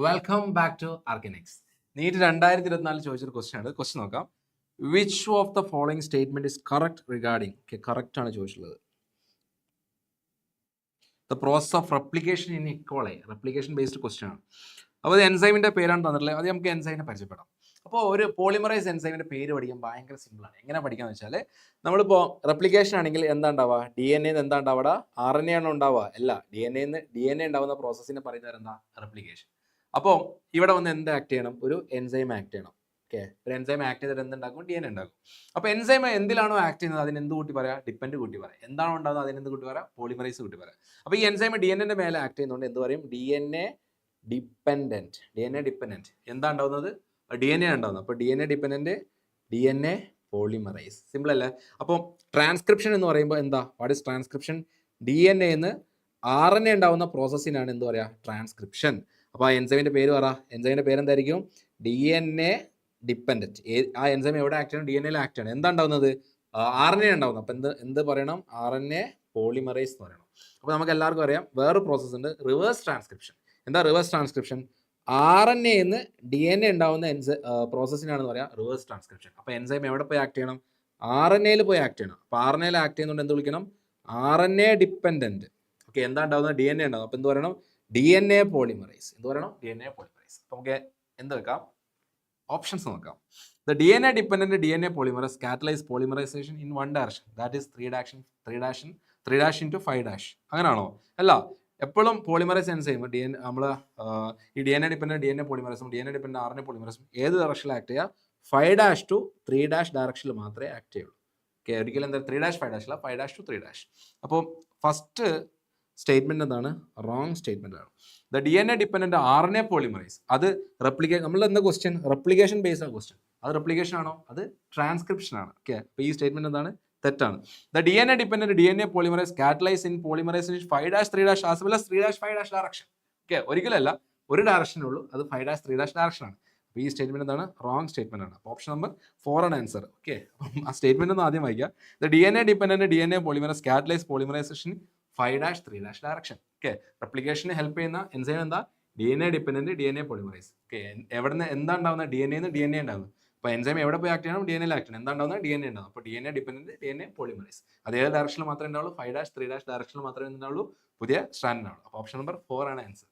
Welcome back to ആർക്കിനെക്സ്. NEET 2024 ചോദിച്ചൊരു question ആണ്. ക്വസ്റ്റ്യൻ നോക്കാം. Which of the following statement is correct regarding correct ആണ് ചോദിച്ചിട്ടുള്ളത്. The process of replication in E coli, replication based question ആണ്. അപ്പോൾ എൻസൈമിന്റെ പേരാണ് തന്നിട്ടുള്ളത്. അത് നമുക്ക് എൻസൈമിനെ പരിചയപ്പെടാം. അപ്പോൾ ഒരു പോളിമറൈസ് എൻസൈമിന്റെ പേര് പഠിക്കാൻ ഭയങ്കര സിമ്പിളാണ്. എങ്ങനെ പഠിക്കാന്ന് വെച്ചാൽ, നമ്മളിപ്പോൾ റെപ്ലിക്കേഷൻ ആണെങ്കിൽ എന്താ ഉണ്ടാവുക? ഡി എൻ എന്ന് എന്താ ഉണ്ടാവുക? RNA ആണോ ഉണ്ടാവുക? അല്ല, ഡി എൻ എ ഉണ്ടാവുന്ന പ്രോസസ്സിനെ പറയുന്നത് എന്താ? റെപ്ലിക്കേഷൻ. അപ്പോൾ ഇവിടെ വന്ന് എന്ത് ആക്ട് ചെയ്യണം? ഒരു എൻസൈം ആക്ട് ചെയ്യണം. ഓക്കെ, ഒരു എൻസൈം ആക്ട് ചെയ്തിട്ട് എന്തുണ്ടാക്കും? DNA ഉണ്ടാക്കും. അപ്പോൾ എൻസൈം എന്തിലാണോ ആക്ട് ചെയ്യുന്നത് അതിന് എന്ത് കൂട്ടി പറയാം? ഡിപ്പെൻഡ് കൂട്ടി പറയാം. എന്താണോ ഉണ്ടാകുന്നത് അതിന് എന്ത് കൂട്ടി പറയാം? പോളിമറൈസ് കൂട്ടി പറയാം. അപ്പോൾ ഈ എൻസൈം DNA മേലെ ആക്ട് ചെയ്യുന്നതുകൊണ്ട് എന്ത് പറയും? DNA dependent. എന്താ ഉണ്ടാവുന്നത്? DNA ഉണ്ടാവുന്നത്. അപ്പോൾ DNA dependent, DNA polymerase. Simple അല്ലേ? അപ്പോൾ ട്രാൻസ്ക്രിപ്ഷൻ എന്ന് പറയുമ്പോൾ എന്താ? What is transcription? DNA എന്ന് RNA ഉണ്ടാവുന്ന പ്രോസസ്സിനാണ് എന്ത് പറയുക? ട്രാൻസ്ക്രിപ്ഷൻ. അപ്പോൾ ആ എൻസൈമിന്റെ പേര് പറ. എൻസൈമിന്റെ പേര് എന്തായിരിക്കും? DNA dependent. ആ എൻസൈം എവിടെ ആക്ട് ചെയ്യണം? DNA ആക്ട് ചെയ്യണം. എന്താ ഉണ്ടാവുന്നത്? RNA ഉണ്ടാവുന്നത്. അപ്പോൾ എന്ത് പറയണം? RNA പോളിമറൈസ് എന്ന് പറയണം. അപ്പോൾ നമുക്ക് എല്ലാവർക്കും അറിയാം വേറെ പ്രോസസ്സ് ഉണ്ട്, റിവേഴ്സ് ട്രാൻസ്ക്രിപ്ഷൻ. എന്താ റിവേഴ്സ് ട്രാൻസ്ക്രിപ്ഷൻ? RNA എന്ന് DNA ഉണ്ടാവുന്ന പ്രോസസ്സിനാണെന്ന് പറയാം റിവേഴ്സ് ട്രാൻസ്ക്രിപ്ഷൻ. അപ്പോൾ എൻസൈം എവിടെ പോയി ആക്ട് ചെയ്യണം? RNAയിൽ പോയി ആക്ട് ചെയ്യണം. അപ്പോൾ RNAയിൽ ആക്ട് ചെയ്യുന്നതുകൊണ്ട് എന്ത് വിളിക്കണം? RNA dependent. ഓക്കെ, എന്താ ഉണ്ടാവുന്നത്? DNA ഉണ്ടാവും. അപ്പോൾ എന്ത് പറയണം? DNA polymerase. എന്ത് പറയണം? DNA polymerase. അപ്പോൾ നമുക്ക് എന്ത് വെക്കാം? ഓപ്ഷൻസ് നോക്കാം. The DNA dependent DNA polymerase catalyse polymerisation in one direction, that is 3' into 5'. അങ്ങനെയാണോ? അല്ല, എപ്പോഴും പോളിമറൈസ് എൻസൈം നമ്മൾ ഈ DNA dependent DNA പോളിമറൈസും DNA dependent RNA പോളിമറൈസും ഏത് ഡയറക്ഷനിൽ ആക്ട് ചെയ്യുക? 5' to 3' ഡയറക്ഷനിൽ മാത്രമേ ആക്ട് ചെയ്യുള്ളൂ. ഓക്കെ, ഒരിക്കലും എന്താ 3' 5' അല്ല, 5' to 3'. അപ്പോൾ ഫസ്റ്റ് സ്റ്റേറ്റ്മെന്റ് എന്താണ്? റോങ് സ്റ്റേറ്റ്മെന്റ് ആണ്. The DNA dependent RNA polymerase, അത് നമ്മൾ എന്താ ക്വസ്റ്റ്യൻ? റെപ്ലിക്കേഷൻ ബേസ്ഡ് ആണ് ക്വസ്റ്റ്യൻ. അത് റെപ്ലിക്കേഷൻ ആണോ? അത് ട്രാൻസ്ക്രിപ്ഷൻ ആണ്. ഓക്കെ, അപ്പോൾ ഈ സ്റ്റേറ്റ്മെന്റ് എന്താണ്? തെറ്റാണ്. The DNA dependent DNA polymerase catalyse in polymerisation 5' 3' as well as 3' 5' direction. Okay, ഒരിക്കലല്ല, ഒരു ഡയറക്ഷനേ ഉള്ളൂ. അത് 5' 3' ഡയറക്ഷൻ ആണ്. അപ്പോൾ ഈ സ്റ്റേറ്റ്മെന്റ് എന്താണ്? റോങ് സ്റ്റേറ്റ്മെന്റ് ആണ്. ഓപ്ഷൻ നമ്പർ 4 ആണ് ആൻസർ. ഓക്കെ, അപ്പം ആ സ്റ്റേറ്റ്മെന്റ് ഒന്ന് ആദ്യം വായിക്കുക. The DNA dependent DNA polymerase catalyse polymerisation 5' 3' direction. Okay, റെപ്ലിക്കേഷന് ഹെൽപ്പ് ചെയ്യുന്ന എൻസൈം എന്താ? DNA dependent DNA polymerase. Okay, എവിടെ നിന്ന് എന്താ ഉണ്ടാവുന്നത്? DNA നിന്ന് DNA ഉണ്ടാവുന്നത്. അപ്പോൾ എൻസൈം എവിടെ പോയി ആക്ട് ചെയ്യണം? DNA ആക്ട് ചെയ്യണം. എന്താ ഉണ്ടാവുന്നത്? DNA ഉണ്ടാവും. അപ്പോൾ DNA ഡിപ്പെൻഡന്റ് DNA പോളിമറൈസ്. അത് ഏത് ഡയറക്ഷനിൽ മാത്രമേ ഉണ്ടാവുള്ളൂ? 5' 3' ഡയറക്ഷനിൽ മാത്രമേ ഉണ്ടാവുള്ളൂ. പുതിയ സ്ട്രാൻഡ് ഉണ്ടാവുള്ളൂ. അപ്പോൾ ഓപ്ഷൻ നമ്പർ 4 ആണ് ആൻസർ.